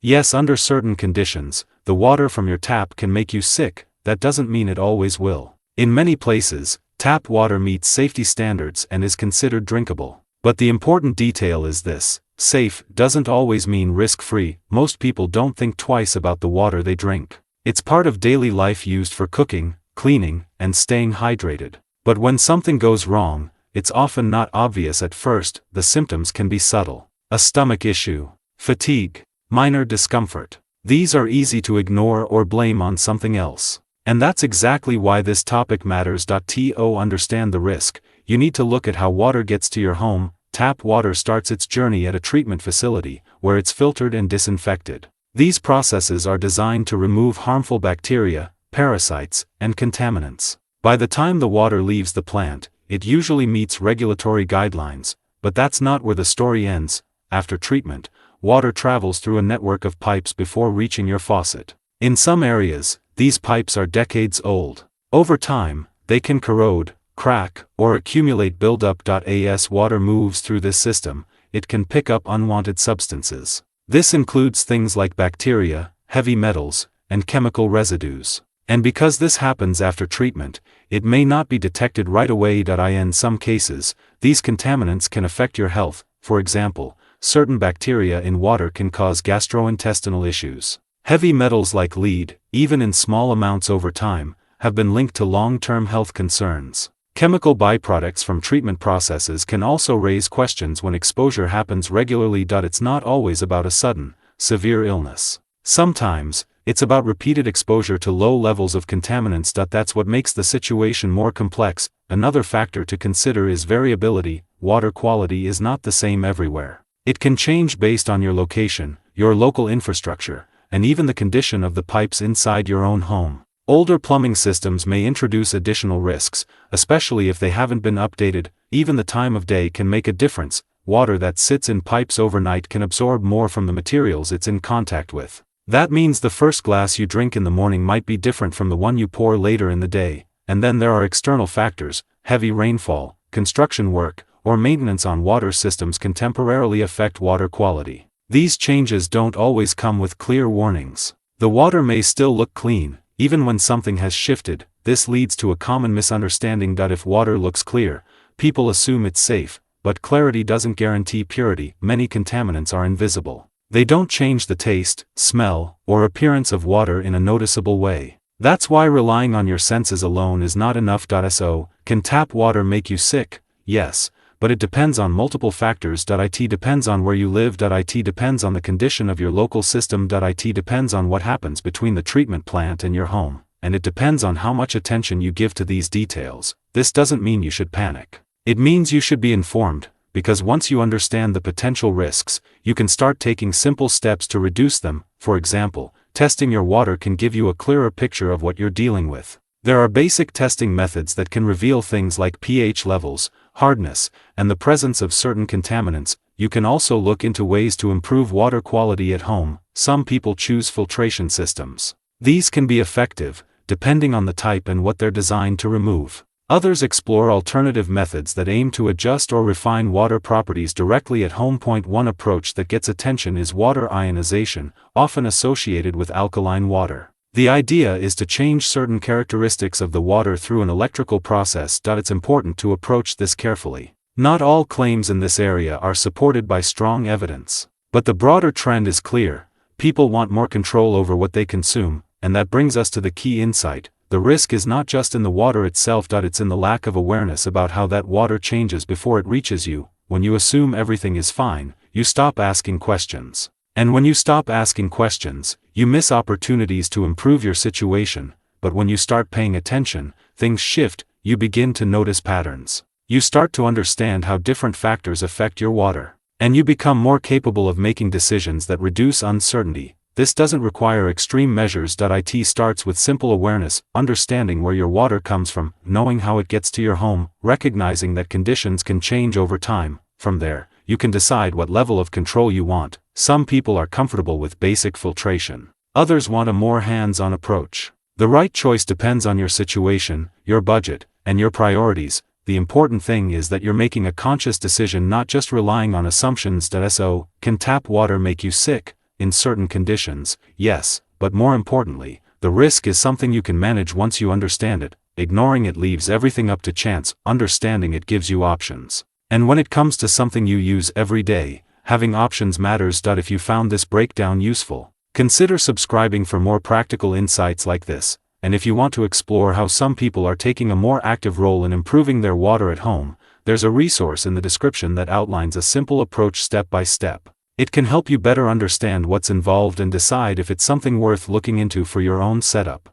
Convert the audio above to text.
Yes, under certain conditions, the water from your tap can make you sick. That doesn't mean it always will. In many places, tap water meets safety standards and is considered drinkable. But the important detail is this: safe doesn't always mean risk-free. Most people don't think twice about the water they drink. It's part of daily life used for cooking, cleaning, and staying hydrated. But when something goes wrong, it's often not obvious at first. The symptoms can be subtle. A stomach issue, fatigue, minor discomfort. These are easy to ignore or blame on something else. And that's exactly why this topic matters. To understand the risk, you need to look at how water gets to your home. Tap water starts its journey at a treatment facility, where it's filtered and disinfected. These processes are designed to remove harmful bacteria, parasites, and contaminants. By the time the water leaves the plant, it usually meets regulatory guidelines, but that's not where the story ends. After treatment, water travels through a network of pipes before reaching your faucet. In some areas, these pipes are decades old. Over time, they can corrode, crack, or accumulate buildup. As water moves through this system, it can pick up unwanted substances. This includes things like bacteria, heavy metals, and chemical residues. And because this happens after treatment, it may not be detected right away. In some cases, these contaminants can affect your health. For example, certain bacteria in water can cause gastrointestinal issues. Heavy metals like lead, even in small amounts over time, have been linked to long-term health concerns. Chemical byproducts from treatment processes can also raise questions when exposure happens regularly. It's not always about a sudden, severe illness. Sometimes, it's about repeated exposure to low levels of contaminants. That's what makes the situation more complex. Another factor to consider is variability. Water quality is not the same everywhere. It can change based on your location, your local infrastructure, and even the condition of the pipes inside your own home. Older plumbing systems may introduce additional risks, especially if they haven't been updated. Even the time of day can make a difference. Water that sits in pipes overnight can absorb more from the materials it's in contact with. That means the first glass you drink in the morning might be different from the one you pour later in the day. And then there are external factors. Heavy rainfall, construction work, or maintenance on water systems can temporarily affect water quality. These changes don't always come with clear warnings. The water may still look clean, even when something has shifted. This leads to a common misunderstanding. If water looks clear, people assume it's safe, but clarity doesn't guarantee purity. Many contaminants are invisible. They don't change the taste, smell, or appearance of water in a noticeable way. That's why relying on your senses alone is not enough. So, can tap water make you sick? Yes, but it depends on multiple factors. It depends on where you live. It depends on the condition of your local system. It depends on what happens between the treatment plant and your home, and it depends on how much attention you give to these details. This doesn't mean you should panic. It means you should be informed, because once you understand the potential risks, you can start taking simple steps to reduce them. For example, testing your water can give you a clearer picture of what you're dealing with. There are basic testing methods that can reveal things like pH levels, hardness, and the presence of certain contaminants. You can also look into ways to improve water quality at home. Some people choose filtration systems. These can be effective, depending on the type and what they're designed to remove. Others explore alternative methods that aim to adjust or refine water properties directly at home. One approach that gets attention is water ionization, often associated with alkaline water. The idea is to change certain characteristics of the water through an electrical process. It's important to approach this carefully. Not all claims in this area are supported by strong evidence. But the broader trend is clear. People want more control over what they consume, and that brings us to the key insight. The risk is not just in the water itself. It's in the lack of awareness about how that water changes before it reaches you. When you assume everything is fine, you stop asking questions. And when you stop asking questions, you miss opportunities to improve your situation. But when you start paying attention, things shift. You begin to notice patterns. You start to understand how different factors affect your water. And you become more capable of making decisions that reduce uncertainty. This doesn't require extreme measures. It starts with simple awareness, understanding where your water comes from, knowing how it gets to your home, recognizing that conditions can change over time. From there, you can decide what level of control you want. Some people are comfortable with basic filtration. Others want a more hands-on approach. The right choice depends on your situation, your budget, and your priorities. The important thing is that you're making a conscious decision, not just relying on assumptions. So, can tap water make you sick? in certain conditions, yes, but more importantly, the risk is something you can manage once you understand it. Ignoring it leaves everything up to chance, understanding it gives you options. And when it comes to something you use every day, having options matters. If you found this breakdown useful, consider subscribing for more practical insights like this. And if you want to explore how some people are taking a more active role in improving their water at home, there's a resource in the description that outlines a simple approach step by step. It can help you better understand what's involved and decide if it's something worth looking into for your own setup.